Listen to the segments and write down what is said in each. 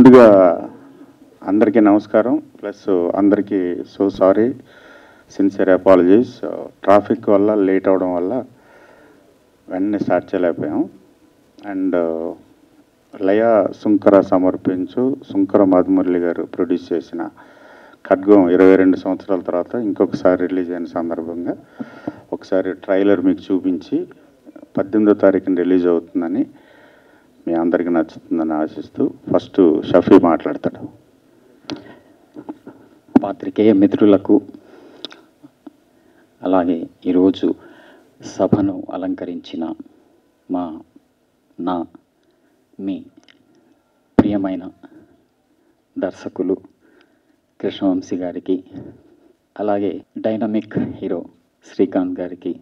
ముందుగా అందరికీ నమస్కారం. ప్లస్ అందరికీ so sorry, sincere apologies. Traffic వల్ల లేట్ అవడం వల్ల వెంటనే స్టార్ట్ చేయలేకపోయాం. అండ్ లయ సుంకర సమర్పించు సుంకర మధుమురళి గారు ప్రొడ్యూస్ చేసిన ఖడ్గం 22 సంవత్సరాల తర్వాత ఇంకొకసారి రిలీజ్ అయిన సందర్భంగా ఒకసారి ట్రైలర్ మీకు చూపించి 18వ తారీఖున రిలీజ్ అవుతుందని, మీ అందరికీ నచ్చుతుందని ఆశిస్తూ ఫస్ట్ షఫీ మాట్లాడతాడు. పాత్రికేయ మిత్రులకు, అలాగే ఈరోజు సభను అలంకరించిన మీ ప్రియమైన దర్శకులు కృష్ణవంశీ గారికి, అలాగే డైనమిక్ హీరో శ్రీకాంత్ గారికి,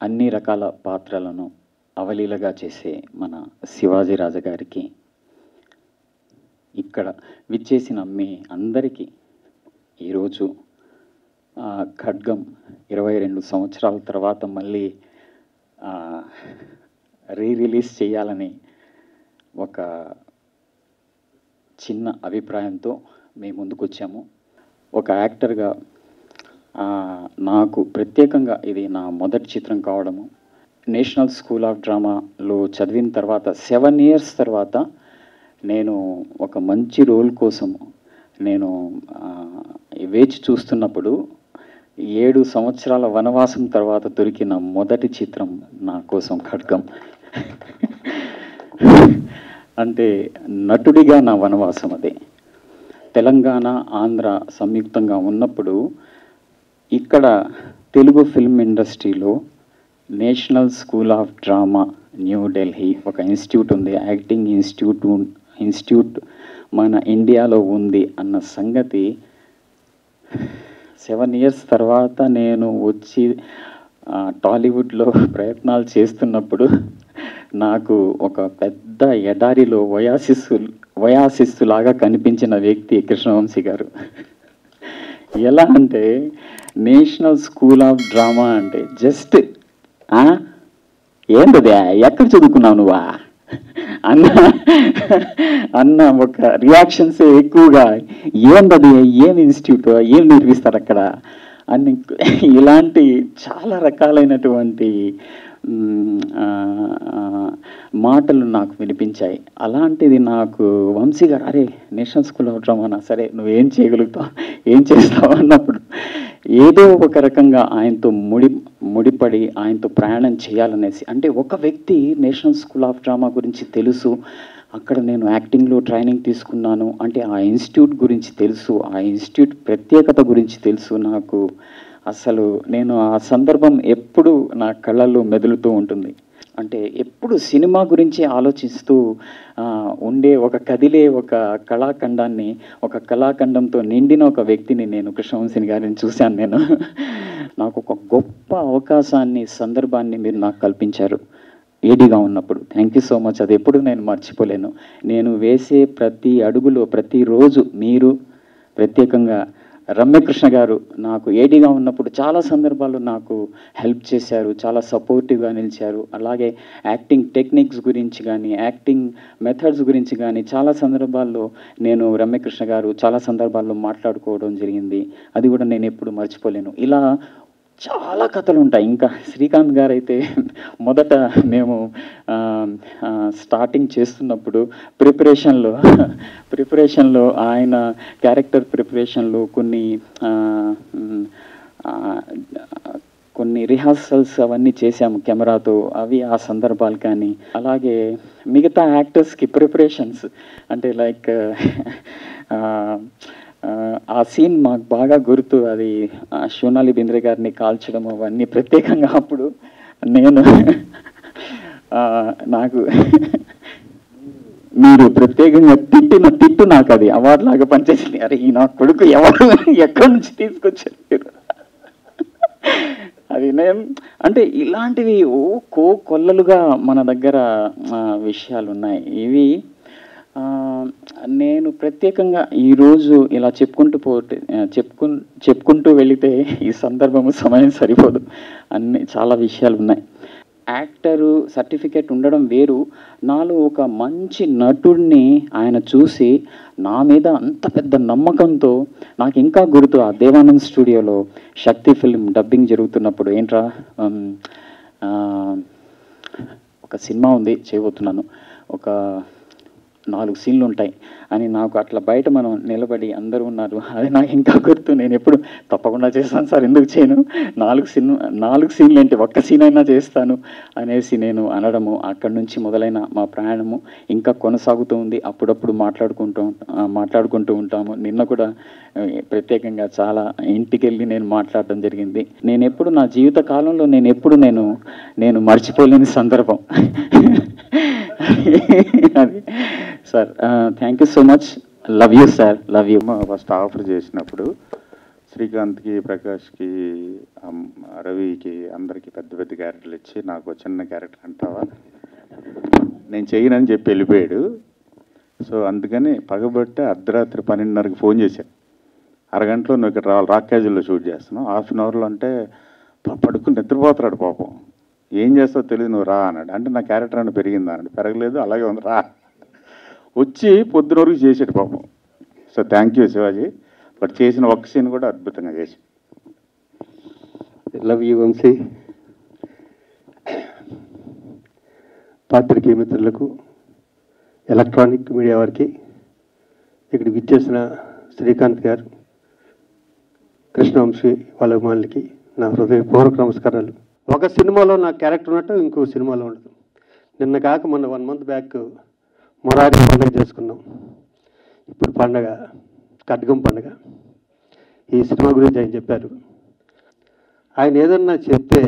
అన్ని రకాల పాత్రలను అవలీలగా చేసే మన శివాజీ రాజా గారికి, ఇక్కడ విచ్చేసిన మీ అందరికీ ఈరోజు ఖడ్గం 22 సంవత్సరాల తర్వాత మళ్ళీ రిలీజ్ చేయాలని ఒక చిన్న అభిప్రాయంతో మేము ముందుకు వచ్చాము. ఒక యాక్టర్గా నాకు ప్రత్యేకంగా ఇది నా మొదటి చిత్రం కావడము. నేషనల్ స్కూల్ ఆఫ్ డ్రామాలో చదివిన తర్వాత 7 years తర్వాత నేను ఒక మంచి రోల్ కోసం నేను వేచి చూస్తున్నప్పుడు 7 సంవత్సరాల వనవాసం తర్వాత దొరికిన మొదటి చిత్రం నా కోసం ఖడ్గం. అంటే నటుడిగా నా వనవాసం అదే. తెలంగాణ ఆంధ్ర సంయుక్తంగా ఉన్నప్పుడు ఇక్కడ తెలుగు ఫిల్మ్ ఇండస్ట్రీలో national school of drama New Delhi ఒక ఇన్స్టిట్యూట్ ఉంది, యాక్టింగ్ ఇన్స్టిట్యూట్ మన ఇండియాలో ఉంది అన్న సంగతి 7 years తర్వాత నేను వచ్చి టాలీవుడ్లో ప్రయత్నాలు చేస్తున్నప్పుడు నాకు ఒక పెద్ద ఎడారిలో వయాసిస్సులాగా కనిపించిన వ్యక్తి కృష్ణవంశీ గారు. ఎలా అంటే నేషనల్ స్కూల్ ఆఫ్ డ్రామా అంటే జస్ట్ ఏంటది, ఎక్కడ చదువుకున్నావు నువ్వా అన్న ఒక రియాక్షన్స్ ఎక్కువగా, ఏంటది, ఏం ఇన్స్టిట్యూట్, ఏం నేర్పిస్తారు అక్కడ అని ఇలాంటి చాలా రకాలైనటువంటి మాటలు నాకు వినిపించాయి. అలాంటిది నాకు వంశీ గారు, అరే నేషనల్ స్కూల్ ఆఫ్ డ్రామానా, సరే నువ్వేం చేయగలుగుతావు, ఏం చేస్తావు అన్నప్పుడు ఏదో ఒక రకంగా ఆయనతో ముడిపడి ఆయనతో ప్రయాణం చేయాలనేసి. అంటే ఒక వ్యక్తి నేషనల్ స్కూల్ ఆఫ్ డ్రామా గురించి తెలుసు, అక్కడ నేను యాక్టింగ్లో ట్రైనింగ్ తీసుకున్నాను అంటే ఆ ఇన్స్టిట్యూట్ గురించి తెలుసు, ఆ ఇన్స్టిట్యూట్ ప్రత్యేకత గురించి తెలుసు నాకు. అసలు నేను ఆ సందర్భం ఎప్పుడు నా కళ్ళల్లో మెదులుతూ ఉంటుంది. అంటే ఎప్పుడు సినిమా గురించి ఆలోచిస్తూ ఉండే ఒక కదిలే ఒక కళాఖండాన్ని, ఒక కళాఖండంతో నిండిన ఒక వ్యక్తిని నేను కృష్ణవంశీ గారిని చూశాను. నేను నాకు ఒక గొప్ప అవకాశాన్ని, సందర్భాన్ని మీరు నాకు కల్పించారు ఏడీగా ఉన్నప్పుడు. Thank you so much. అది ఎప్పుడు నేను మర్చిపోలేను. నేను వేసే ప్రతి అడుగులో ప్రతిరోజు మీరు, ప్రత్యేకంగా రమ్యకృష్ణ గారు నాకు ఏడీగా ఉన్నప్పుడు చాలా సందర్భాల్లో నాకు హెల్ప్ చేశారు, చాలా సపోర్టివ్గా నిలిచారు. అలాగే యాక్టింగ్ టెక్నిక్స్ గురించి కానీ, యాక్టింగ్ మెథడ్స్ గురించి కానీ చాలా సందర్భాల్లో నేను రమ్యకృష్ణ గారు చాలా సందర్భాల్లో మాట్లాడుకోవడం జరిగింది. అది కూడా నేను ఎప్పుడు మర్చిపోలేను. ఇలా చాలా కథలు ఉంటాయి. ఇంకా శ్రీకాంత్ గారు అయితే మొదట మేము స్టార్టింగ్ చేస్తున్నప్పుడు ప్రిపరేషన్లో ఆయన క్యారెక్టర్ ప్రిపరేషన్లో కొన్ని రిహార్సల్స్ అవన్నీ చేశాము కెమెరాతో. అవి ఆ సందర్భాలు కానీ, అలాగే మిగతా యాక్టర్స్కి ప్రిపరేషన్స్ అంటే లైక్ ఆ సీన్ మాకు బాగా గుర్తు. అది సోనాలి బింద్రే గారిని కాల్చడం అవన్నీ ప్రత్యేకంగా అప్పుడు నాకు మీరు ప్రత్యేకంగా తిట్టు నాకు అది అవార్డు లాగా పనిచేసింది. అరే ఈ నా కొడుకు ఎవరు ఎక్కడి నుంచి తీసుకొచ్చారు అది నేను అంటే ఇలాంటివి కొల్లలుగా మన దగ్గర విషయాలు ఉన్నాయి. నేను ప్రత్యేకంగా ఈరోజు ఇలా చెప్పుకుంటూ వెళితే ఈ సందర్భము సమయం సరిపోదు, చాలా విషయాలు ఉన్నాయి. యాక్టరు సర్టిఫికేట్ ఉండడం వేరు, నాలో ఒక మంచి నటుడిని ఆయన చూసి నా మీద అంత పెద్ద నమ్మకంతో, నాకు ఇంకా గుర్తు ఆ దేవానంద్ స్టూడియోలో శక్తి ఫిల్మ్ డబ్బింగ్ జరుగుతున్నప్పుడు, ఏంట్రా ఒక సినిమా ఉంది చేయబోతున్నాను, ఒక 4 సీన్లు ఉంటాయి అని నాకు అట్లా బయట మనం నిలబడి అందరూ ఉన్నారు, అది నాకు ఇంకా గుర్తు. నేను ఎప్పుడు తప్పకుండా చేస్తాను సార్, ఎందుకు చేయను, 4 సీన్లు ఏంటి, ఒక్క సీన్ అయినా చేస్తాను అనేసి నేను అనడము. అక్కడి నుంచి మొదలైన మా ప్రయాణము ఇంకా కొనసాగుతూ ఉంది. అప్పుడప్పుడు మాట్లాడుకుంటూ ఉంటాము. నిన్న కూడా ప్రత్యేకంగా చాలా ఇంటికి వెళ్ళి నేను మాట్లాడడం జరిగింది. నేను ఎప్పుడు నా జీవిత కాలంలో నేను మర్చిపోలేని సందర్భం అది sir. Thank you so much, love you sir, love you. First offer చేసినప్పుడు శ్రీకాంత్కి, ప్రకాష్కి, రవికి అందరికీ పెద్ద పెద్ద క్యారెక్టర్లు ఇచ్చి నాకు చిన్న క్యారెక్టర్ అంటావా, నేను చేయనని చెప్పి వెళ్ళిపోయాడు. సో అందుకని పగబట్టి అర్ధరాత్రి 12:30కి ఫోన్ చేశాను, అరగంటలో నువ్వు ఇక్కడ రావాలి, రాక్ క్యాజువల్లో షూట్ చేస్తున్నావు, హాఫ్ అన్ అవర్లో అంటే పడుకుని నిద్రపోతున్నాడు పాపం, ఏం చేస్తావు తెలియదు, నువ్వు రా అన్నాడు. అంటే నా క్యారెక్టర్ అంటే పెరిగిందా అన్నాడు. పెరగలేదు, అలాగే ఉంది, రా వచ్చి పొద్దున వరకు చేసాడు పాపం. So thank you Shivaji. But చేసిన ఒక్క సీన్ కూడా అద్భుతంగా చేసి. Love you Vamsi. పాత్రికేయ మిత్రులకు, ఎలక్ట్రానిక్ మీడియా వారికి, ఇక్కడికి విచ్చేసిన శ్రీకాంత్ గారు, కృష్ణవంశీ వాళ్ళ అభిమానులకి నా హృదయపూర్వక నమస్కారాలు. ఒక సినిమాలో నా క్యారెక్టర్ ఉన్నట్టు ఇంకో సినిమాలో ఉండదు. నిన్న కాక మొన్న 1 month బ్యాక్ మొరారి పండుగ చేసుకున్నాం. ఇప్పుడు పండగ ఖడ్గం పండుగ. ఈ సినిమా గురించి ఆయన చెప్పారు. ఆయన ఏదన్నా చెప్తే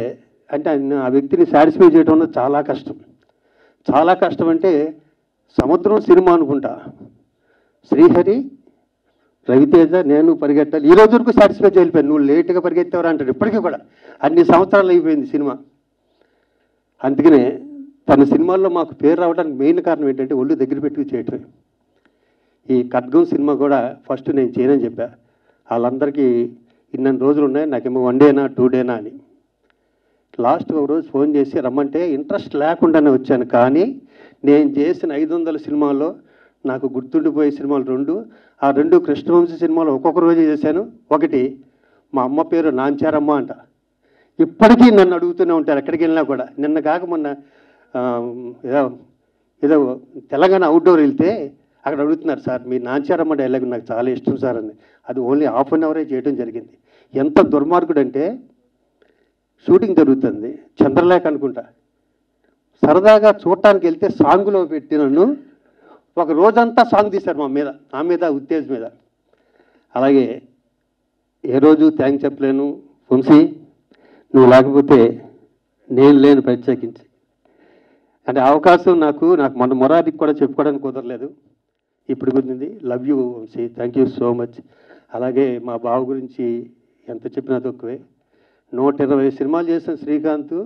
అంటే ఆయన ఆ వ్యక్తిని సాటిస్ఫై చేయడం అన్నది చాలా కష్టం. చాలా కష్టం అంటే సముద్రం సినిమా అనుకుంటా, శ్రీహరి, రవితేజ, నేను పరిగెట్టాలి, ఈ రోజు వరకు సాటిస్ఫై చేయలేకపోయాను. నువ్వు లేట్గా పరిగెత్తేవారు అంటాడు. ఇప్పటికీ కూడా అన్ని సంవత్సరాలు అయిపోయింది సినిమా. అందుకనే తన సినిమాల్లో మాకు పేరు రావడానికి మెయిన్ కారణం ఏంటంటే ఒళ్ళు దగ్గర పెట్టుకు చేయటమే. ఈ ఖడ్గం సినిమా కూడా ఫస్ట్ నేను చేయనని చెప్పా. వాళ్ళందరికీ ఇన్ని రోజులు ఉన్నాయి, నాకేమో 1 డేనా 2 డేనా అని. లాస్ట్ ఒక రోజు ఫోన్ చేసి రమ్మంటే ఇంట్రెస్ట్ లేకుండానే వచ్చాను. కానీ నేను చేసిన 500 సినిమాల్లో నాకు గుర్తుండిపోయే సినిమాలు 2. ఆ 2 కృష్ణవంశీ సినిమాలు ఒక్కొక్క రోజు చేశాను. ఒకటి మా అమ్మ పేరు నాంచారమ్మ అంట. ఇప్పటికీ నన్ను అడుగుతూనే ఉంటారు ఎక్కడికి వెళ్ళినా కూడా. నిన్న కాక మొన్న ఏదో తెలంగాణ అవుట్డోర్ వెళ్తే అక్కడ అడుగుతున్నారు, సార్ మీ నాంచారమ్మ డైలాగ్ నాకు చాలా ఇష్టం సార్ అని. అది ఓన్లీ హాఫ్ అన్ అవరే చేయడం జరిగింది. ఎంత దుర్మార్గుడు అంటే షూటింగ్ జరుగుతుంది, చంద్రలేఖ అనుకుంటా, సరదాగా చూడటానికి వెళ్తే సాంగ్లో పెట్టి నన్ను ఒక రోజంతా సాంగ్ తీశారు నా మీద ఉత్తేజ్ మీద. అలాగే ఏ రోజు థ్యాంక్స్ చెప్పలేను వంశీ, నువ్వు లేకపోతే నేను లేను ప్రత్యేకించి. అంటే అవకాశం నాకు మన మొరారికి కూడా చెప్పుకోవడానికి కుదరలేదు, ఇప్పుడు కుదిరింది. Love you Vamsi, thank you so much. అలాగే మా బావ గురించి ఎంత చెప్పినా తక్కువే. 120 సినిమాలు చేసిన శ్రీకాంత్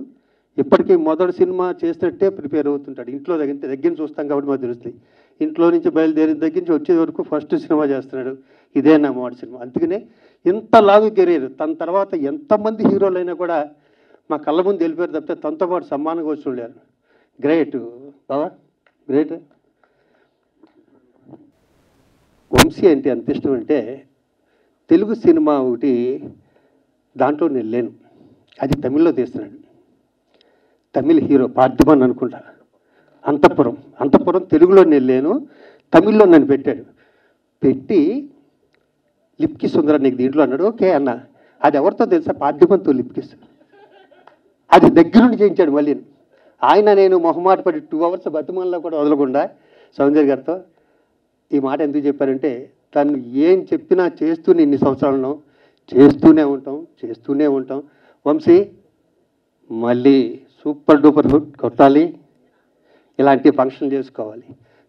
ఇప్పటికీ మొదటి సినిమా చేసినట్టే ప్రిపేర్ అవుతుంటాడు. ఇంట్లో దగ్గర చూస్తాం కాబట్టి మాకు తెలుస్తుంది. ఇంట్లో నుంచి బయలుదేరిన దగ్గర నుంచి వచ్చే వరకు ఫస్ట్ సినిమా చేస్తున్నాడు. ఇదే నా మొదటి సినిమా. అందుకనే ఇంత లాగు కెరీర్. తన తర్వాత ఎంతమంది హీరోలైనా కూడా మా కళ్ళ ముందు వెళ్ళిపోయారు తప్పితే తనతో పాటు సమ్మానంగా వచ్చి ఉండారు. గ్రేట్ బావా, గ్రేట్. వంశీ అంటే ఎంత ఇష్టం అంటే తెలుగు సినిమా ఒకటి దాంట్లో నేను లేను, అది తమిళ్లో తీస్తున్నాడు. తమిళ్ హీరో పార్థిబన్ అనుకుంటా, అంతఃపురం తెలుగులో నేను లేను, తమిళ్లో నన్ను పెట్టి లిప్ కిస్ ఉందిరా నీకు దీంట్లో అన్నాడు. ఓకే అన్న. అది ఎవరితో తెలుసా? పార్థిబన్తో లిప్ కిస్. అది దగ్గరుండి చేయించాడు. మళ్ళీ ఆయన నేను మొహమాట పడి 2 hours బతిమల్లో కూడా వదలకుండా సౌందర్య గారితో ఈ మాట ఎందుకు చెప్పారంటే, తను ఏం చెప్పినా చేస్తూనే ఇన్ని సంవత్సరాలను చేస్తూనే ఉంటాం. వంశీ మళ్ళీ సూపర్ డూపర్ హిట్ కొట్టాలి, ఇలాంటి ఫంక్షన్ చేసుకోవాలి.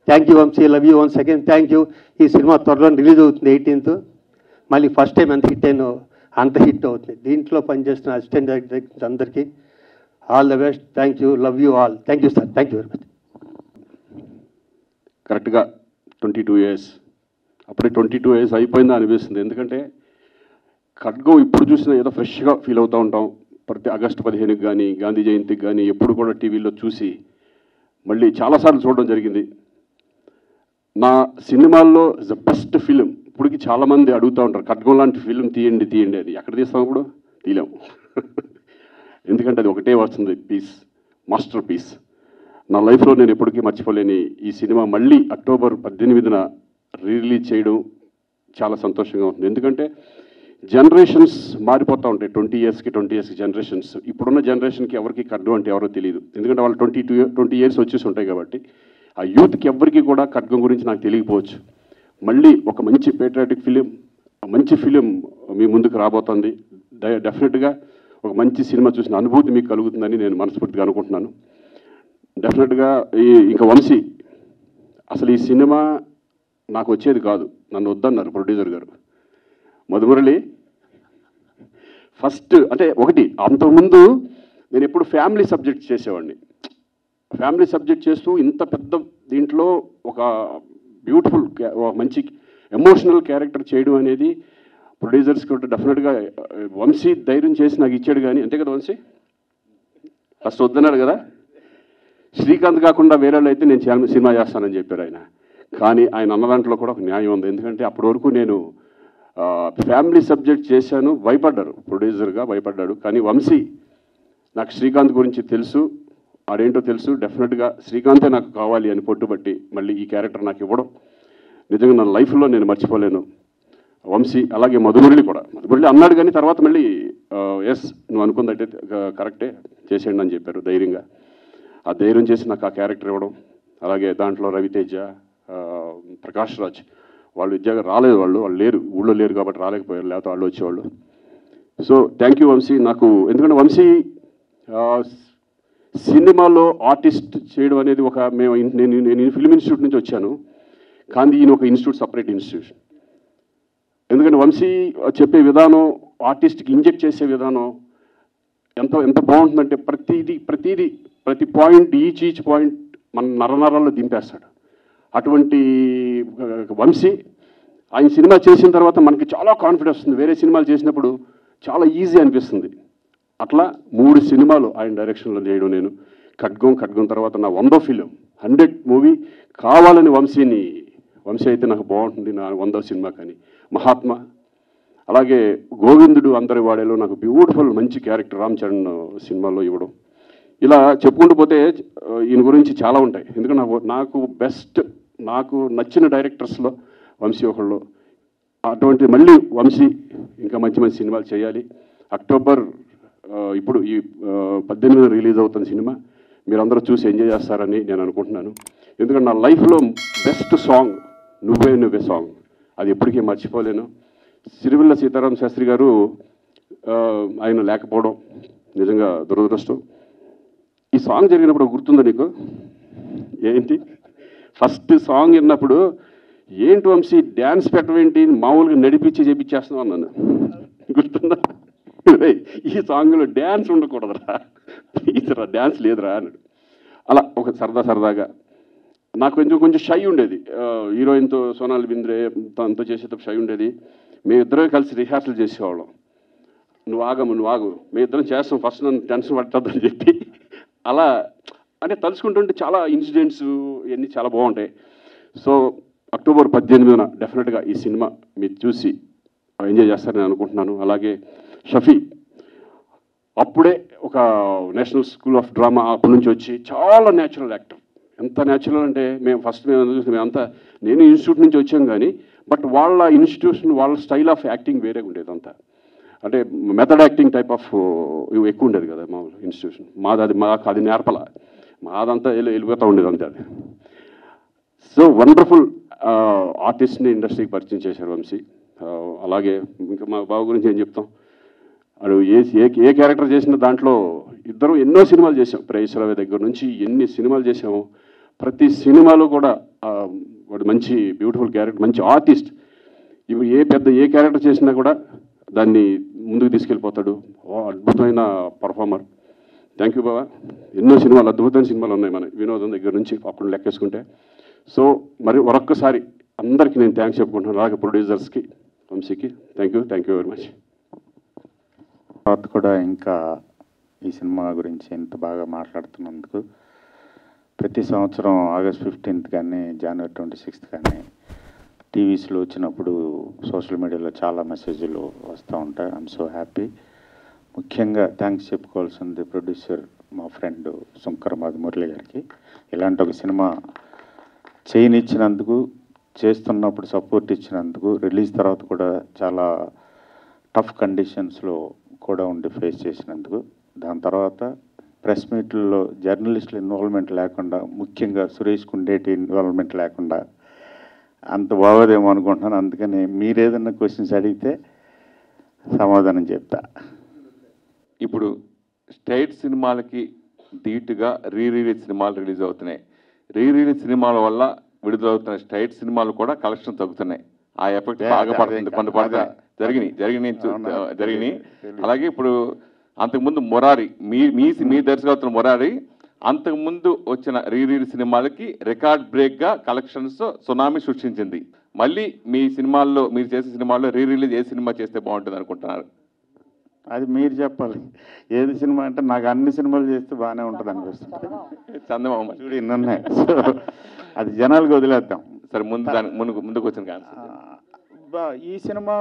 Thank you Vamsi, love you once again, thank you. ఈ సినిమా త్వరలో రిలీజ్ అవుతుంది 18th. మళ్ళీ ఫస్ట్ టైం ఎంత హిట్ అయినో అంత హిట్ అవుతుంది. దీంట్లో పనిచేస్తున్న అసిస్టెంట్ డైరెక్టర్స్ అందరికీ all the best. Thank you, love you all. Thank you sir, thank you very much. కరెక్ట్గా 22 years, అప్పుడే 22 years అయిపోయిందా అనిపిస్తుంది. ఎందుకంటే ఖడ్గం ఇప్పుడు చూసినా ఏదో ఫ్రెష్గా ఫీల్ అవుతూ ఉంటాం. ప్రతి ఆగస్టు 15కి కానీ గాంధీ జయంతికి కానీ ఎప్పుడు కూడా టీవీలో చూసి మళ్ళీ చాలాసార్లు చూడడం జరిగింది. నా సినిమాల్లో ద బెస్ట్ ఫిలిం ఇప్పటికి చాలామంది అడుగుతూ ఉంటారు, ఖడ్గం లాంటి ఫిలిం తీయండి తీయండి అని. ఎక్కడ తీస్తాం ఇప్పుడు? తీయలేము. ఎందుకంటే అది ఒకటే వస్తుంది, పీస్, మాస్టర్ పీస్. నా లైఫ్లో నేను ఎప్పటికీ మర్చిపోలేని ఈ సినిమా మళ్ళీ అక్టోబర్ 18న రిలీజ్ చేయడం చాలా సంతోషంగా ఉంటుంది. ఎందుకంటే జనరేషన్స్ మారిపోతూ ఉంటాయి. 20 ఇయర్స్కి జనరేషన్స్. ఇప్పుడున్న జనరేషన్కి ఎవరికి ఖడ్గం అంటే ఎవరో తెలియదు. ఎందుకంటే వాళ్ళు 20 ఇయర్స్ వచ్చేసి ఉంటాయి కాబట్టి ఆ యూత్కి ఎవరికి కూడా ఖడ్గం గురించి నాకు తెలియకపోవచ్చు. మళ్ళీ ఒక మంచి పేట్రియాటిక్ ఫిలిం, మంచి ఫిలిం మీ ముందుకు రాబోతుంది. డెఫినెట్గా ఒక మంచి సినిమా చూసిన అనుభూతి మీకు కలుగుతుందని నేను మనస్ఫూర్తిగా అనుకుంటున్నాను. డెఫినెట్గా ఇంకా వంశీ, అసలు ఈ సినిమా నాకు వచ్చేది కాదు, నన్ను వద్దన్నారు ప్రొడ్యూసర్ గారు. మధుమురళి ఫస్ట్ అంటే ఒకటి, అంతకుముందు నేను ఎప్పుడు ఫ్యామిలీ సబ్జెక్ట్ చేసేవాడిని. ఫ్యామిలీ సబ్జెక్ట్ చేస్తూ ఇంత పెద్ద దీంట్లో ఒక బ్యూటిఫుల్ మంచి ఎమోషనల్ క్యారెక్టర్ చేయడం అనేది ప్రొడ్యూసర్స్కి కూడా డెఫినెట్గా వంశీ ధైర్యం చేసి నాకు ఇచ్చాడు. కానీ అంతే కదా వంశీ, ఫస్ట్ వద్దన్నాడు కదా. శ్రీకాంత్ కాకుండా వేరే వాళ్ళు అయితే నేను సినిమా చేస్తానని చెప్పారు ఆయన. కానీ ఆయన అన్న దాంట్లో కూడా ఒక న్యాయం ఉంది. ఎందుకంటే అప్పటి వరకు నేను ఫ్యామిలీ సబ్జెక్ట్ చేశాను, భయపడ్డారు, ప్రొడ్యూసర్గా భయపడ్డాడు. కానీ వంశీ నాకు శ్రీకాంత్ గురించి తెలుసు, ఆడేంటో తెలుసు. డెఫినెట్గా శ్రీకాంతే నాకు కావాలి అని పట్టుబట్టి మళ్ళీ ఈ క్యారెక్టర్ నాకు ఇవ్వడం నిజంగా నా లైఫ్లో నేను మర్చిపోలేను. వంశీ అలాగే మధుమురళి కూడా. మధుమురళి అన్నాడు కానీ తర్వాత మళ్ళీ ఎస్ నువ్వు అనుకుందంటే కరెక్టే చేసేయండి అని చెప్పారు ధైర్యంగా. ఆ ధైర్యం చేసి నాకు ఆ క్యారెక్టర్ ఇవ్వడం. అలాగే దాంట్లో రవితేజ, ప్రకాష్ రాజ్ వాళ్ళు విద్యగా రాలేదు, వాళ్ళు లేరు, ఊళ్ళో లేరు కాబట్టి రాలేకపోయారు, లేకపోతే వాళ్ళు వచ్చేవాళ్ళు. So thank you Vamsi. నాకు ఎందుకంటే వంశీ సినిమాలో ఆర్టిస్ట్ చేయడం అనేది ఒక నేను ఫిల్మ్ ఇన్స్టిట్యూట్ నుంచి వచ్చాను, కానీ ఈయన ఒక ఇన్స్టిట్యూట్, సపరేట్ ఇన్స్టిట్యూషన్. ఎందుకంటే వంశీ చెప్పే విధానం, ఆర్టిస్ట్కి ఇంజెక్ట్ చేసే విధానం ఎంత బాగుంటుందంటే ప్రతి పాయింట్, ఈచ్ పాయింట్ మన నరనరాల్లో దింపేస్తాడు. అటువంటి వంశీ ఆయన సినిమా చేసిన తర్వాత మనకి చాలా కాన్ఫిడెన్స్ వస్తుంది. వేరే సినిమాలు చేసినప్పుడు చాలా ఈజీ అనిపిస్తుంది. అట్లా 3 సినిమాలు ఆయన డైరెక్షన్లో చేయడం. నేను ఖడ్గం తర్వాత నా 100వ ఫిలిం, 100 మూవీ కావాలని వంశీ అయితే నాకు బాగుంటుంది నా 100వ సినిమా. కానీ మహాత్మా, అలాగే గోవిందుడు అందరి వాడేలో నాకు బ్యూటిఫుల్ మంచి క్యారెక్టర్ రామ్ చరణ్ సినిమాలో ఇవ్వడం. ఇలా చెప్పుకుంటూ పోతే ఈయన గురించి చాలా ఉంటాయి. ఎందుకంటే నాకు నచ్చిన డైరెక్టర్స్లో వంశీ ఒకళ్ళు. అటువంటి మళ్ళీ వంశీ ఇంకా మంచి సినిమాలు చేయాలి. అక్టోబర్ ఇప్పుడు ఈ 18న రిలీజ్ అవుతున్న సినిమా మీరందరూ చూసి ఎంజాయ్ చేస్తారని నేను అనుకుంటున్నాను. ఎందుకంటే నా లైఫ్లో బెస్ట్ సాంగ్ నువ్వే సాంగ్, అది ఎప్పటికీ మర్చిపోలేను. సిరివెల్ల సీతారామ శాస్త్రి గారు ఆయన లేకపోవడం నిజంగా దురదృష్టం. ఈ సాంగ్ జరిగినప్పుడు గుర్తుందా నీకు? ఏంటి ఫస్ట్ సాంగ్ విన్నప్పుడు ఏంటి వంశీ డ్యాన్స్ పెట్టవేంటి, మామూలుగా నడిపించి చేపించేస్తున్నావు అన్నాను. గుర్తుందా? ఈ సాంగ్లో డ్యాన్స్ ఉండకూడదురా, ప్లీజ్రా డ్యాన్స్ లేదురా అన్నాడు. అలా ఒక సరదాగా నాకు కొంచెం షై ఉండేది. హీరోయిన్తో సోనాలి బింద్రే తనతో చేసేటప్పుడు షై ఉండేది. మేమిద్దరం కలిసి రిహార్సల్ చేసేవాళ్ళం. నువ్వు ఆగు మేమిద్దరం చేస్తాం, ఫస్ట్ నన్ను టెన్షన్ పట్టద్దని చెప్పి. అలా అంటే తలుచుకుంటుంటే చాలా ఇన్సిడెంట్స్ ఇవన్నీ చాలా బాగుంటాయి. సో అక్టోబర్ 18న డెఫినెట్గా ఈ సినిమా మీరు చూసి ఎంజాయ్ చేస్తారని అనుకుంటున్నాను. అలాగే షఫీ అప్పుడే ఒక నేషనల్ స్కూల్ ఆఫ్ డ్రామా అప్పటి నుంచి వచ్చి చాలా న్యాచురల్ యాక్టర్. ఎంత న్యాచురల్ అంటే నేను ఇన్స్టిట్యూట్ నుంచి వచ్చాం కానీ బట్ వాళ్ళ ఇన్స్టిట్యూషన్, వాళ్ళ స్టైల్ ఆఫ్ యాక్టింగ్ వేరేగా ఉండేది. అంతా అంటే మెథడ్ యాక్టింగ్ టైప్ ఆఫ్ ఇవి ఎక్కువ ఉండేది కదా మామూలు ఇన్స్టిట్యూషన్. మాకు అది నేర్పల, మాదంతా వెళ్ళిపోతూ ఉండేది అంతే అది. సో వండర్ఫుల్ ఆర్టిస్ట్ని ఇండస్ట్రీకి పరిచయం చేశారు వంశీ. అలాగే ఇంకా మా బావ గురించి ఏం చెప్తాం, అడు ఏ క్యారెక్టర్ చేసిన దాంట్లో ఇద్దరం ఎన్నో సినిమాలు చేసాం. ప్రేయస్రావు దగ్గర నుంచి ఎన్ని సినిమాలు చేసాము. ప్రతి సినిమాలో కూడా వాడు మంచి బ్యూటిఫుల్ క్యారెక్టర్, మంచి ఆర్టిస్ట్. ఇప్పుడు ఏ క్యారెక్టర్ చేసినా కూడా దాన్ని ముందుకు తీసుకెళ్ళిపోతాడు. అద్భుతమైన పర్ఫార్మర్. థ్యాంక్ యూ బాబా. ఎన్నో సినిమాలు, అద్భుతమైన సినిమాలు ఉన్నాయి మన వినోదం దగ్గర నుంచి అప్పుడు లెక్కేసుకుంటే. సో మరి మరొక్కసారి అందరికీ నేను థ్యాంక్స్ చెప్పుకుంటున్నాను. అలాగే ప్రొడ్యూసర్స్కి, వంశీకి థ్యాంక్ యూ వెరీ మచ్. తర్వాత కూడా ఇంకా ఈ సినిమా గురించి ఇంత బాగా మాట్లాడుతున్నందుకు. ప్రతి సంవత్సరం ఆగస్ట్ 15th కానీ జనవరి 26th కానీ టీవీస్లో వచ్చినప్పుడు సోషల్ మీడియాలో చాలా మెసేజ్లు వస్తూ ఉంటాయి. I'm so happy. ముఖ్యంగా థ్యాంక్స్ చెప్పుకోవాల్సింది ప్రొడ్యూసర్ మా ఫ్రెండ్ శంకర్ మురళి గారికి. ఇలాంటి ఒక సినిమా చేయనిచ్చినందుకు, చేస్తున్నప్పుడు సపోర్ట్ ఇచ్చినందుకు, రిలీజ్ తర్వాత కూడా చాలా టఫ్ కండిషన్స్లో కూడా ఉండి ఫేస్ చేసినందుకు. దాని తర్వాత ప్రెస్ మీట్లలో జర్నలిస్టుల ఇన్వాల్వ్మెంట్ లేకుండా, ముఖ్యంగా సురేష్ కుండేటి ఇన్వాల్వ్మెంట్ లేకుండా అంత బాగోదేమో అనుకుంటున్నాను. అందుకని మీరేదన్నా క్వశ్చన్స్ అడిగితే సమాధానం చెప్తా. ఇప్పుడు స్టేట్ సినిమాలకి ధీటుగా రీలీజ్ సినిమాలు రిలీజ్ అవుతున్నాయి. రీలీజ్ సినిమాల వల్ల విడుదలవుతున్న స్టేట్ సినిమాలు కూడా కలెక్షన్ తగ్గుతున్నాయి. ఆ ఎఫెక్ట్ బాగా పడుతుంది. కొన్ని జరిగినాయి. అలాగే ఇప్పుడు అంతకుముందు మొరారి, మీ దర్శకత్వం మొరారి అంతకుముందు వచ్చిన రీలీజ్ సినిమాలకి రికార్డ్ బ్రేక్గా కలెక్షన్స్ సునామీ సృష్టించింది. మళ్ళీ మీ సినిమాల్లో, మీరు చేసే సినిమాల్లో రీలీజ్ ఏ సినిమా చేస్తే బాగుంటుంది అనుకుంటున్నారు? అది మీరు చెప్పాలి. ఏది సినిమా అంటే నాకు అన్ని సినిమాలు చేస్తే బాగానే ఉంటుంది అనిపిస్తుంది. చందమామ చూడు ఇన్ని ఉన్నాయి. సో అది జనాలకు వదిలేద్దాం. సరే, ముందుకు వచ్చిన కాన్సెప్ట్ ఈ సినిమా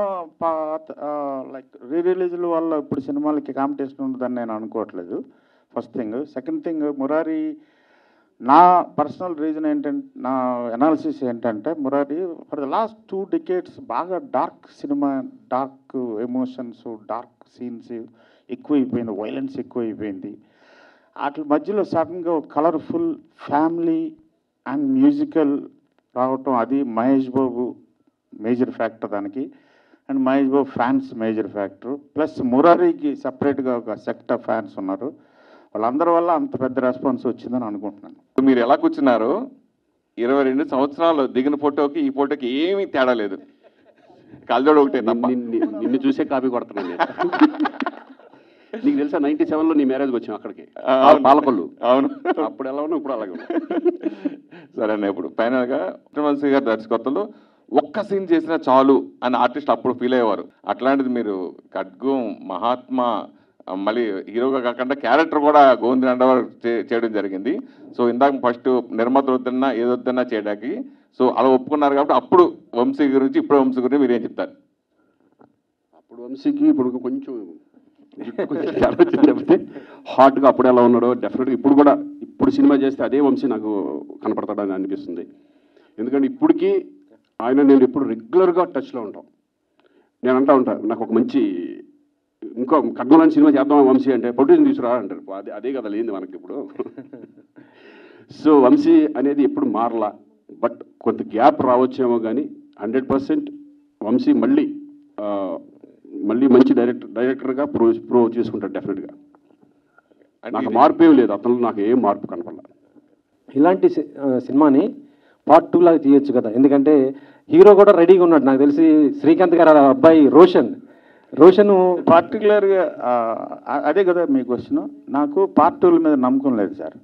లైక్ రీరిలీజ్ల వల్ల ఇప్పుడు సినిమాలకి కాంపిటీషన్ ఉంటుందని నేను అనుకోవట్లేదు. First thing. Second thing, Murari నా పర్సనల్ రీజన్ ఏంటంటే, నా అనాలిసిస్ ఏంటంటే, Murari for the last 2 decades బాగా dark cinema, dark emotions, dark scenes ఎక్కువైపోయింది, వైలెన్స్ ఎక్కువైపోయింది. వాటి మధ్యలో సడన్గా కలర్ఫుల్ ఫ్యామిలీ అండ్ మ్యూజికల్ రావటం, అది మహేష్ బాబు మేజర్ ఫ్యాక్టర్ దానికి. And Mahesh Babu fans major factor. Plus మురారికి సపరేట్గా ఒక సెక్ట్ ఆఫ్ ఫ్యాన్స్ ఉన్నారు. వాళ్ళందరి వల్ల అంత పెద్ద రెస్పాన్స్ వచ్చిందని అనుకుంటున్నాను. మీరు ఎలా కూర్చున్నారు? 22 సంవత్సరాలు దిగిన ఫోటోకి ఈ ఫోటోకి ఏమీ తేడా లేదు. కళ్ళజోడు ఒకటే తప్ప. నిన్ను చూసే కాపీ కొడుతున్నాను నేను. నీకు తెలుసా 97లో నీ మ్యారేజ్కి వచ్చాం అక్కడికి, పాలకొల్లు. అవును, అప్పుడు ఎలా ఉన్నా ఇప్పుడు అలాగే. సరే అన్న, ఇప్పుడు ఫైనల్గా వంశీ గారి దర్శకత్వంలో ఒక్క సీన్ చేసినా చాలు అని ఆర్టిస్ట్ అప్పుడు ఫీల్ అయ్యేవారు. అట్లాంటిది మీరు ఖడ్గం, మహాత్మా, మళ్ళీ హీరోగా కాకుండా క్యారెక్టర్ కూడా గోవింద్ నండవర్ చేయడం జరిగింది. సో ఇందాక ఫస్ట్ నిర్మాత వద్దన్నా ఏదొద్దన్నా చేయడానికి, సో అలా ఒప్పుకున్నారు కాబట్టి అప్పుడు వంశీ గురించి, ఇప్పుడు వంశీ గురించి మీరు ఏం చెప్తారు? అప్పుడు వంశీకి ఇప్పుడు కొంచెం చెప్తే హార్ట్గా అప్పుడు ఎలా ఉన్నాడో డెఫినెట్గా ఇప్పుడు కూడా, ఇప్పుడు సినిమా చేస్తే అదే వంశీ నాకు కనపడతాడని అనిపిస్తుంది. ఎందుకంటే ఇప్పటికీ ఆయన నేను ఎప్పుడు రెగ్యులర్గా టచ్లో ఉంటాం. నేను అంటూ ఉంటాను, నాకు ఒక మంచి ఇంకో ఖడ్గంలాంటి సినిమా చేద్దాం వంశీ అంటే, ప్రొడ్యూసర్ తీసుకురా అంటారు. అదే కదా లేనిది మనకి ఇప్పుడు. సో వంశీ అనేది ఎప్పుడు మారలా. బట్ కొంత గ్యాప్ రావచ్చేమో కానీ 100% వంశీ మళ్ళీ మంచి డైరెక్టర్గా ప్రూవ్ చేసుకుంటాడు డెఫినెట్గా. నాకు మార్పు ఏం లేదు, అతను నాకు ఏం మార్పు కనపడలేదు. ఇలాంటి సినిమాని పార్ట్ 2 లాగా తీయొచ్చు కదా. ఎందుకంటే హీరో కూడా రెడీగా ఉన్నాడు. నాకు తెలిసి శ్రీకాంత్ గారు అబ్బాయి రోషన్ పర్టికులర్గా అదే కదా మీ క్వశ్చన్. నాకు పార్ట్ 2 మీద నమ్మకం లేదు సార్.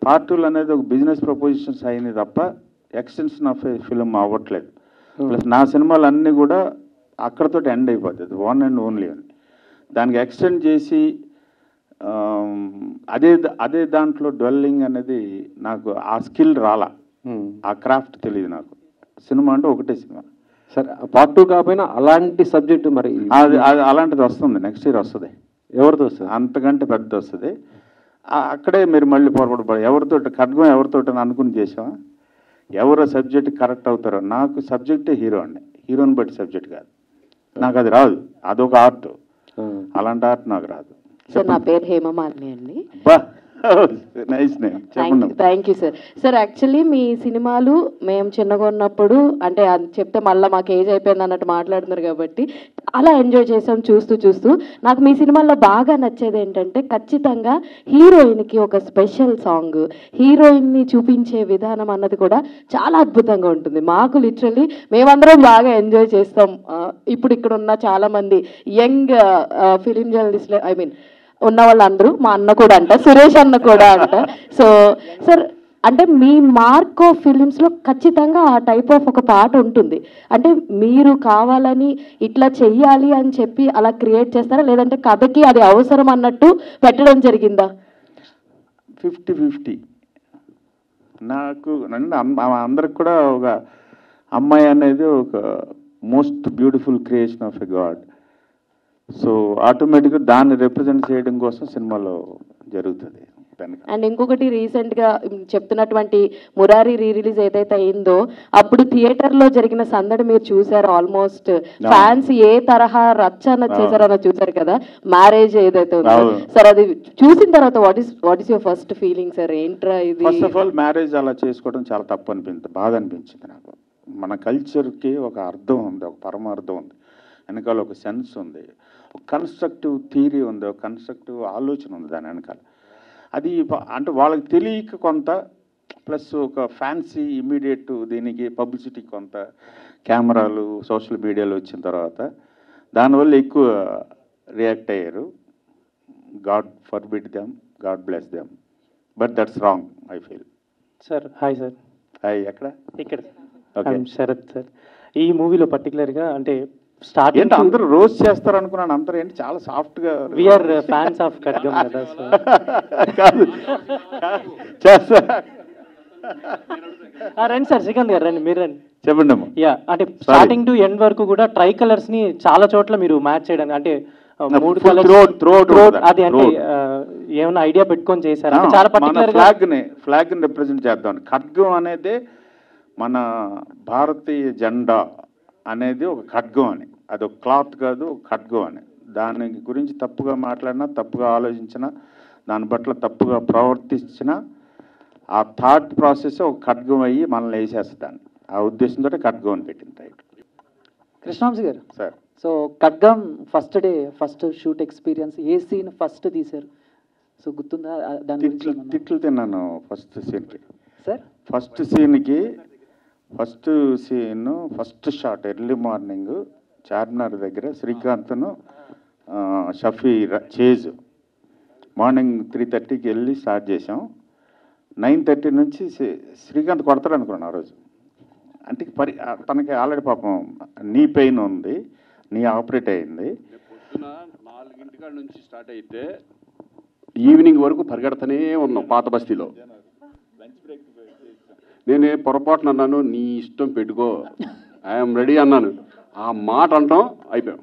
పార్ట్ 2 అనేది ఒక బిజినెస్ ప్రపోజిషన్స్ అయింది తప్ప ఎక్స్టెన్షన్ ఆఫ్ ఫిల్మ్ అవ్వట్లేదు. ప్లస్ నా సినిమాలు అన్నీ కూడా అక్కడతో ఎండ్ అయిపోతుంది, వన్ అండ్ ఓన్లీ అని. దానికి ఎక్స్టెండ్ చేసి అదే దాంట్లో డ్వెల్లింగ్ అనేది నాకు ఆ స్కిల్ రాలా, ఆ క్రాఫ్ట్ తెలియదు నాకు. సినిమా అంటే ఒకటే సినిమా. సరే, పార్ట్ 2 కాకపోయినా అలాంటి సబ్జెక్టు మరి అది అలాంటిది వస్తుంది, నెక్స్ట్ ఇయర్ వస్తుంది. ఎవరితో వస్తుంది? అంతకంటే పెద్ద వస్తుంది. అక్కడే మీరు మళ్ళీ పొరపడబడి ఎవరితో ఖడ్గం ఎవరితో అనుకుని చేసామా, ఎవరో సబ్జెక్ట్ కరెక్ట్ అవుతారో. నాకు సబ్జెక్టే హీరో అండి, హీరోని బట్టి సబ్జెక్ట్ కాదు. నాకు అది రాదు, అదొక ఆర్ట్. అలాంటి ఆర్ట్ నాకు రాదు. సార్, నా పేరు హేమమాలిని అండి. Nice name. Thank you sir. Sir, actually మీ సినిమాలు మేము చిన్నగా ఉన్నప్పుడు, అంటే అది చెప్తే మళ్ళీ మాకు ఏజ్ అయిపోయింది అన్నట్టు మాట్లాడుతున్నారు కాబట్టి అలా ఎంజాయ్ చేసాం చూస్తూ. నాకు మీ సినిమాల్లో బాగా నచ్చేది ఏంటంటే ఖచ్చితంగా హీరోయిన్కి ఒక స్పెషల్ సాంగ్, హీరోయిన్ని చూపించే విధానం అన్నది కూడా చాలా అద్భుతంగా ఉంటుంది. మాకు లిటరల్లీ మేమందరం బాగా ఎంజాయ్ చేస్తాం. ఇప్పుడు ఇక్కడ ఉన్న చాలామంది యంగ్ ఫిలిం జర్నలిస్టులు, ఐ మీన్ ఉన్న వాళ్ళందరూ, మా అన్న కూడా అంట, సురేష్ అన్న కూడా అంట. సో సార్, అంటే మీ మార్క్ ఆఫ్ ఫిలిమ్స్లో ఖచ్చితంగా ఆ టైప్ ఆఫ్ ఒక పాట ఉంటుంది. అంటే మీరు కావాలని ఇట్లా చెయ్యాలి అని చెప్పి అలా క్రియేట్ చేస్తారా, లేదంటే కథకి అది అవసరం అన్నట్టు పెట్టడం జరిగిందా? 50-50. నాకు అందరికి కూడా ఒక అమ్మాయి అనేది ఒక most beautiful creation of a God. So ఆటోమేటిక్గా దాన్ని రిప్రజెంట్ చేయడం కోసం సినిమాలో జరుగుతుంది. అండ్ ఇంకొకటి రీసెంట్గా చెప్తున్నటువంటి మురారి రీ రిలీజ్ ఏదైతే అయిందో అప్పుడు థియేటర్లో జరిగిన సందడి మీరు చూసారు. ఆల్మోస్ట్ ఫ్యాన్స్ ఏ తరహా రచ్చ అన్నది చేశారన్నది చూసారు కదా, మ్యారేజ్ ఏదైతే ఉందో. సార్ అది చూసిన తర్వాత what is your first feeling sir? ఏంట్రా ఇది? ఫస్ట్ ఆఫ్ ఆల్ మ్యారేజ్ అలా చేసుకోవడం చాలా తప్పు అనిపించింది, బాధ అనిపించింది నాకు. మన కల్చర్కి ఒక అర్థం ఉంది, ఒక పరమార్థం ఉంది, వెనకాల ఒక సెన్స్ ఉంది, ఒక కన్స్ట్రక్టివ్ థియరీ ఉంది, ఒక కన్స్ట్రక్టివ్ ఆలోచన ఉంది దాని వెనకాల. అది అంటే వాళ్ళకి తెలియక కొంత, ప్లస్ ఒక ఫ్యాన్సీ ఇమీడియట్ దీనికి పబ్లిసిటీ కొంత, కెమెరాలు సోషల్ మీడియాలో వచ్చిన తర్వాత దానివల్ల ఎక్కువ రియాక్ట్ అయ్యారు. God forbid them, God bless them, but that's wrong I feel. Sir hi sir. Hi, ఎక్కడ? ఇక్కడ. ఓకే. శరత్ సార్, ఈ మూవీలో పర్టికులర్గా అంటే ఏంటి స్టార్టింగ్ అందరూ రోజ్ చేస్తారు అనుకున్నాను, అందరూ ఏంటి చాలా సాఫ్ట్గా. వీఆర్ ఫ్యాన్స్ ఆఫ్ ఖడ్గం కదా సార్. కాదు చేస్తా. రండి సార్, శ్రీకాంత్ గారు రండి, మీరు రండి. చెప్పండి అమ్మా. యా, అంటే స్టార్టింగ్ టు ఎండ్ వరకు కూడా ట్రై కలర్స్ ని చాలా చోట్ల మీరు మ్యాచ్ చేయడానికి, అంటే మూడు కలర్స్ అది అంటే ఏమైనా ఐడియా పెట్టుకొని చేశారు? అంటే చాలా పర్టికులర్ ఫ్లాగ్ ని రిప్రజెంట్ చేద్దాం. ఖడ్గం అనేది మన భారతీయ జెండా అనేది ఒక ఖడ్గం అని, అది ఒక క్లాత్ కాదు, ఒక ఖడ్గం అని. దాని గురించి తప్పుగా మాట్లాడినా, తప్పుగా ఆలోచించినా, దాని పట్ల తప్పుగా ప్రవర్తించినా ఆ థాట్ ప్రాసెస్ ఒక ఖడ్గం అయ్యి మనల్ని వేసేస్తాను. ఆ ఉద్దేశంతో ఖడ్గం అని పెట్టింది టైటిల్. కృష్ణవంశీ గారు sir, so Khadgam first day first shoot experience, ఏ సీన్ ఫస్ట్ తీశారు? సో గుర్తుందా దాని గురించి ఏమన్నా? తిట్లు తిన్నాను ఫస్ట్ సీన్కి. సార్ ఫస్ట్ సీన్కి first shot early morning Charminar దగ్గర శ్రీకాంత్ను షఫీ చేజ్ మార్నింగ్ 3:30కి వెళ్ళి స్టార్ట్ చేసాం. 9:30 నుంచి శ్రీకాంత్ కొడతాడు అనుకున్నాను ఆ రోజు. అంటే తనకి ఆల్రెడీ పాపం నీ పెయిన్ ఉంది, నీ ఆపరేట్ అయింది. పొద్దున 4 నుంచి స్టార్ట్ అయితే ఈవినింగ్ వరకు పరిగెడతానే ఉన్నాం పాత బస్తీలో. నేనే పొరపాటున అన్నాను, నీ ఇష్టం పెట్టుకో, ఐఎమ్ రెడీ అన్నాను. ఆ మాట అంటాం అయిపోయాం.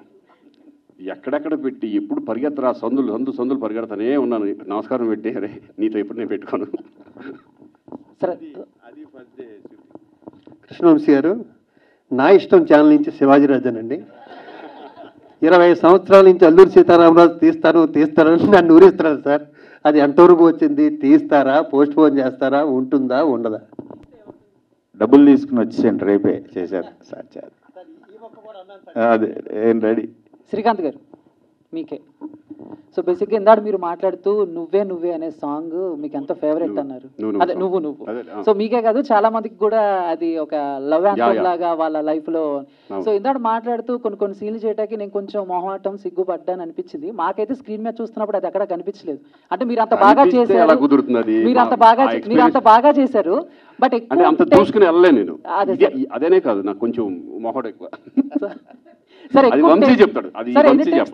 ఎక్కడెక్కడ పెట్టి ఎప్పుడు పరిగెత్తరా, సందులు పరిగెడతానే ఉన్నాను. నమస్కారం పెట్టి, అరే నీతో ఎప్పుడు నేను పెట్టుకోను. సార్ కృష్ణవంశీ గారు, నా ఇష్టం ఛానల్ నుంచి శివాజీరాజన్ అండి. 20 సంవత్సరాల నుంచి అల్లూరి సీతారామరాజు తీస్తారని నన్ను ఊరిస్తున్నారు సార్. అది ఎంతవరకు వచ్చింది? తీస్తారా, పోస్ట్ పోన్ చేస్తారా, ఉంటుందా, ఉండదా? డబ్బులు తీసుకుని వచ్చేయండి, రేపే చేశారు సార్. అదే ఏం రెడీ. శ్రీకాంత్ గారు మీకే. సో బేసిక్గా ఇందాక మీరు మాట్లాడుతూ నువ్వే అనే సాంగ్ మీకు ఎంత ఫేవరెట్ అన్నారు. అదే నువ్వు సో మీకే కాదు చాలా మందికి కూడా అది ఒక లవ్ యాంథమ్ లాగా వాళ్ళ లైఫ్ లో. సో ఇందాక మాట్లాడుతూ కొన్ని సీన్లు చేయడానికి నేను కొంచెం మొహమాటం, సిగ్గుపడ్డాను అనిపించింది. మాకైతే స్క్రీన్ మీద చూస్తున్నప్పుడు అది ఎక్కడ కనిపించలేదు. అంటే మీరు అంత బాగా చేశారు, మీరు అంత బాగా చేశారు. బట్ అంత చూసుకుని వెళ్ళలే నేను. అదేనే కాదు, నాకు కొంచెం మొహం ఎక్కువ. సార్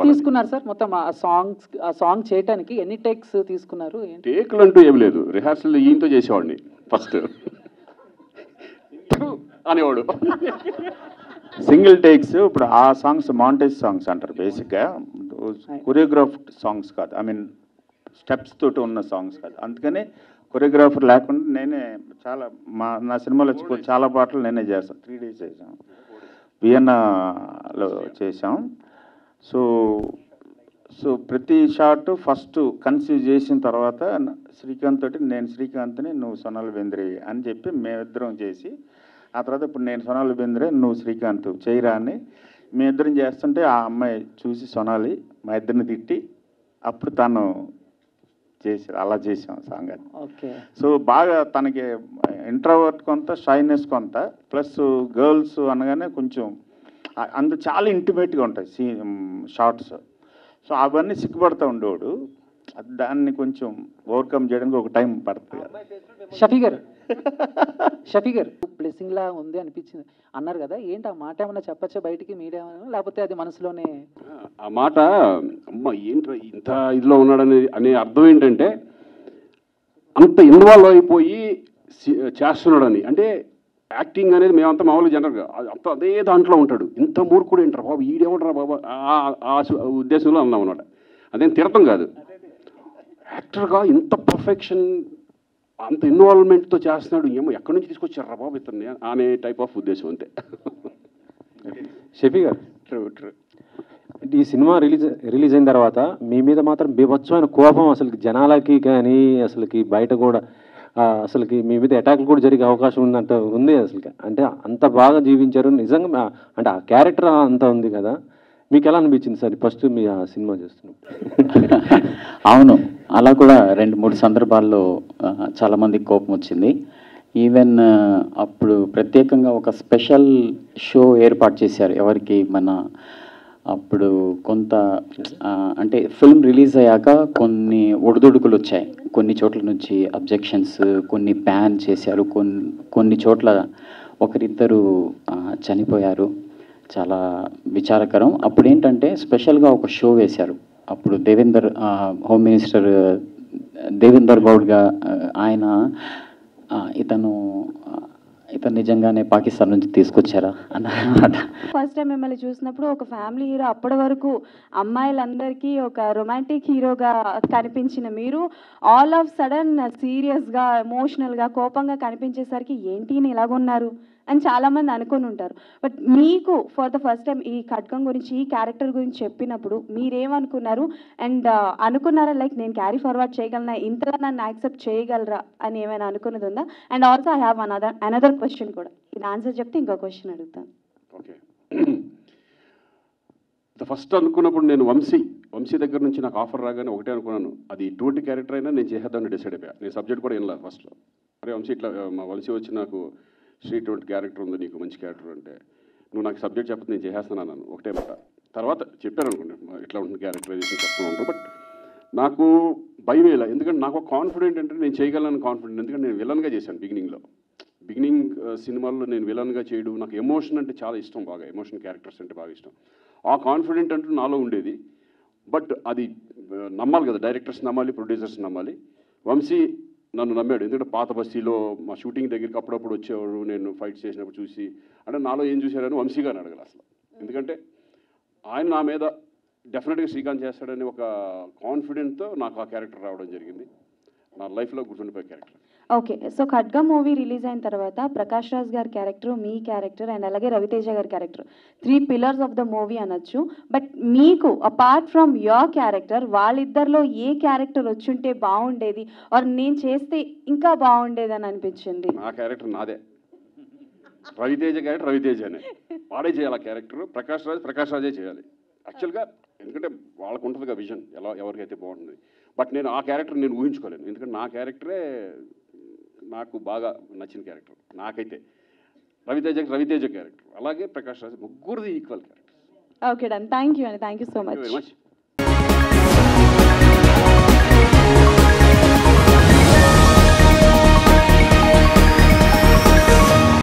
తీసుకున్నారు సార్ మొత్తం ఆ సాంగ్ చేయడానికి ఎన్ని టేక్స్ తీసుకున్నారు? టేక్లు అంటూ ఏం లేదు, రిహార్సల్ ఈయంతో చేసేవాడిని. ఫస్ట్ అనేవాడు సింగిల్ టేక్స్. ఇప్పుడు ఆ సాంగ్స్ మాంటేజ్ సాంగ్స్ అంటారు బేసిక్గా, కొరియోగ్రాఫ్డ్ సాంగ్స్ కాదు, ఐ మీన్ స్టెప్స్ తోటి ఉన్న సాంగ్స్ కాదు. అందుకని కొరియోగ్రాఫర్ లేకుండా నేనే నా సినిమాలో చాలా పాటలు నేనే చేస్తాను. 3 days చేసాం, వియన్నాలో చేసాం. సో ప్రతి షాట్ ఫస్ట్ కన్సీవ్ చేసిన తర్వాత శ్రీకాంత్ తోటి, నేను శ్రీకాంత్ని, నువ్వు సోనాల్ బెంద్రే అని చెప్పి మేమిద్దరం చేసి, ఆ తర్వాత ఇప్పుడు నేను సోనాల్ బెంద్రే, నువ్వు శ్రీకాంత్ చేయరా అని మేమిద్దరం చేస్తుంటే ఆ అమ్మాయి చూసి సోనాలి మా ఇద్దరిని తిట్టి అప్పుడు తను చేసారు. అలా చేసాం సాంగ్ అని. సో బాగా తనకి ఇంట్రోవర్ట్ కొంత, షైనెస్ కొంత, ప్లస్ గర్ల్స్ అనగానే కొంచెం చాలా ఇంటిమేట్గా ఉంటాయి షార్ట్స్. సో అవన్నీ సిగ్గుపడుతూ ఉండేవాడు. దాన్ని కొంచెం ఓవర్కమ్ చేయడానికి ఒక టైం పడుతుంది కదా. షఫీ గారు షఫీ గారు బ్లెస్సింగ్ లా ఉంది అనిపించింది అన్నారు కదా, ఏంటి ఆ మాట ఏమైనా చెప్పచ్చా బయటికి మీడియా, లేకపోతే అది మనసులోనే? ఆ మాట అమ్మ ఏంట్రా ఇంత ఇదిలో ఉన్నాడని అనే అర్థం ఏంటంటే అంత ఇన్వాల్వ్ అయిపోయి చేస్తున్నాడని. అంటే యాక్టింగ్ అనేది మేమంతా మామూలుగా జనరల్గా అంత అదే దాంట్లో ఉంటాడు. ఇంత మూర్ఖుడు ఏంటారా బాబు, ఈడేమంటారా బాబు, ఆ ఉద్దేశంలో అన్నాం అనమాట. అదేం తిడతాం కాదు, యాక్టర్గా ఇంత పర్ఫెక్షన్ అంత ఇన్వాల్వ్మెంట్తో చేస్తున్నాడు, ఏమో ఎక్కడి నుంచి తీసుకొచ్చారా బాబు ఇతన్ని అనే టైప్ ఆఫ్ ఉద్దేశం అంతే. షఫీ గారు, ఈ సినిమా రిలీజ్ అయిన తర్వాత మీ మీద మాత్రం బీభత్సమైన కోపం అసలుకి జనాలకి కానీ అసలుకి బయట కూడా అసలుకి మీ మీద అటాక్లు కూడా జరిగే అవకాశం ఉందంట ఉంది అసలుకి. అంటే అంత బాగా జీవించారు నిజంగా, అంటే ఆ క్యారెక్టర్ అంతా ఉంది కదా, మీకు ఎలా అనిపించింది సార్ ఫస్ట్ మీ ఆ సినిమా చేస్తున్నాం? అవును, అలా కూడా 2-3 సందర్భాల్లో చాలామందికి కోపం వచ్చింది. ఈవెన్ అప్పుడు ప్రత్యేకంగా ఒక స్పెషల్ షో ఏర్పాటు చేశారు ఎవరికి, మన అప్పుడు కొంత అంటే ఫిల్మ్ రిలీజ్ అయ్యాక కొన్ని ఒడిదుడుకులు వచ్చాయి, కొన్ని చోట్ల నుంచి అబ్జెక్షన్స్, కొన్ని బ్యాన్ చేశారు, కొన్ని చోట్ల ఒకరిద్దరు చనిపోయారు, చాలా విచారకరం. అప్పుడు ఏంటంటే స్పెషల్గా ఒక షో వేశారు. అప్పుడు హోమ్ మినిస్టర్ దేవేందర్ గౌడ్గా ఆయన ఇతను నిజంగానే పాకిస్తాన్ నుంచి తీసుకొచ్చారా అన్నమాట. ఫస్ట్ టైం మిమ్మల్ని చూసినప్పుడు ఒక ఫ్యామిలీ హీరో, అప్పటి వరకు అమ్మాయిలందరికీ ఒక రొమాంటిక్ హీరోగా కనిపించిన మీరు ఆల్ ఆఫ్ సడన్ సీరియస్గా, ఎమోషనల్గా, కోపంగా కనిపించేసరికి ఏంటి ఇలాగున్నారు అని చాలామంది అనుకుని ఉంటారు. బట్ మీకు ఫర్ ద ఫస్ట్ టైం ఈ ఖడ్గం గురించి, ఈ క్యారెక్టర్ గురించి చెప్పినప్పుడు మీరేమనుకున్నారు? అండ్ అనుకున్నారా లైక్ నేను క్యారీ ఫార్వర్డ్ చేయగలనా, ఇంతగా నన్ను యాక్సెప్ట్ చేయగలరా అని ఏమైనా అనుకున్నది ఉందా? And also I have another question కూడా, ఇది ఆన్సర్ చెప్తే ఇంకో క్వశ్చన్ అడుగుతాను. ఓకే, ఫస్ట్ అనుకున్నప్పుడు నేను వంశీ దగ్గర నుంచి నాకు ఆఫర్ రాగానే ఒకటే అనుకున్నాను, అది ఇటువంటి క్యారెక్టర్ అయినా నేను చేసేద్దామని డిసైడ్ అయిపోయా. నేను సబ్జెక్ట్ కూడా వినలేదు ఫస్ట్లో. అరే వంశీ ఇట్లా మా వంశీ వచ్చి నాకు ఇటువంటి క్యారెక్టర్ ఉంది, నీకు మంచి క్యారెక్టర్ అంటే నువ్వు నాకు సబ్జెక్ట్ చెప్పదు నేను చేసేస్తున్నాను అన్నాను ఒకటే మాట. తర్వాత చెప్పాను అనుకోండి ఇట్లా ఉంటుంది క్యారెక్టరైజేషన్ చెప్తూ ఉంటాను. బట్ నాకు భయం వేయాల, ఎందుకంటే నాకు ఒక కాన్ఫిడెంట్ అంటే నేను చేయగలను కాన్ఫిడెంట్. ఎందుకంటే నేను విలన్గా చేశాను బిగినింగ్ సినిమాల్లో నేను విలన్గా చేయడం, నాకు ఎమోషన్ అంటే చాలా ఇష్టం, బాగా ఎమోషన్ క్యారెక్టర్స్ అంటే బాగా ఇష్టం. ఆ కాన్ఫిడెంట్ అంటూ నాలో ఉండేది. బట్ అది నమ్మాలి కదా, డైరెక్టర్స్ నమ్మాలి, ప్రొడ్యూసర్స్ నమ్మాలి. వంశీ నన్ను నమ్మాడు, ఎందుకంటే పాత బస్తీలో మా షూటింగ్ దగ్గరికి అప్పుడప్పుడు వచ్చేవాడు, నేను ఫైట్స్ చేసినప్పుడు చూసి, అంటే నాలో ఏం చూశారని వంశీ గారిని అడగాలి అసలు. ఎందుకంటే ఆయన నా మీద డెఫినెట్గా శ్రీకాంత్ చేస్తాడని ఒక కాన్ఫిడెంట్తో నాకు ఆ క్యారెక్టర్ రావడం జరిగింది. నా లైఫ్లో గుర్తుండిపోయే క్యారెక్టర్. ఓకే, సో ఖడ్గం మూవీ రిలీజ్ అయిన తర్వాత ప్రకాష్ రాజ్ గారి క్యారెక్టర్, మీ క్యారెక్టర్ అండ్ అలాగే రవితేజ గారి character 3 pillars of the movie అనొచ్చు. బట్ మీకు అపార్ట్ ఫ్రమ్ యోర్ క్యారెక్టర్ వాళ్ళిద్దరిలో ఏ క్యారెక్టర్ వచ్చుంటే బాగుండేది, ఆర్ నేను చేస్తే ఇంకా బాగుండేది అని అనిపించింది? నా క్యారెక్టర్ నాదే, రవితేజ క్యారెక్టర్ రవితేజనే, వాడే చేయాలి ఆ క్యారెక్టర్. ప్రకాష్ రాజే చేయాలి యాక్చువల్గా, ఎందుకంటే వాళ్ళకు ఉంటుందిగా విజన్ ఎలా ఎవరికైతే బాగుంటుంది. బట్ నేను ఆ క్యారెక్టర్ నేను ఊహించుకోలేను, ఎందుకంటే నా క్యారెక్టరే నాకు బాగా నచ్చిన క్యారెక్టర్. నాకైతే రవితేజ క్యారెక్టర్, అలాగే ప్రకాష్ రాజ్, ముగ్గురిది equal character. Okay done, thank you అండి, థ్యాంక్ యూ సో మచ్.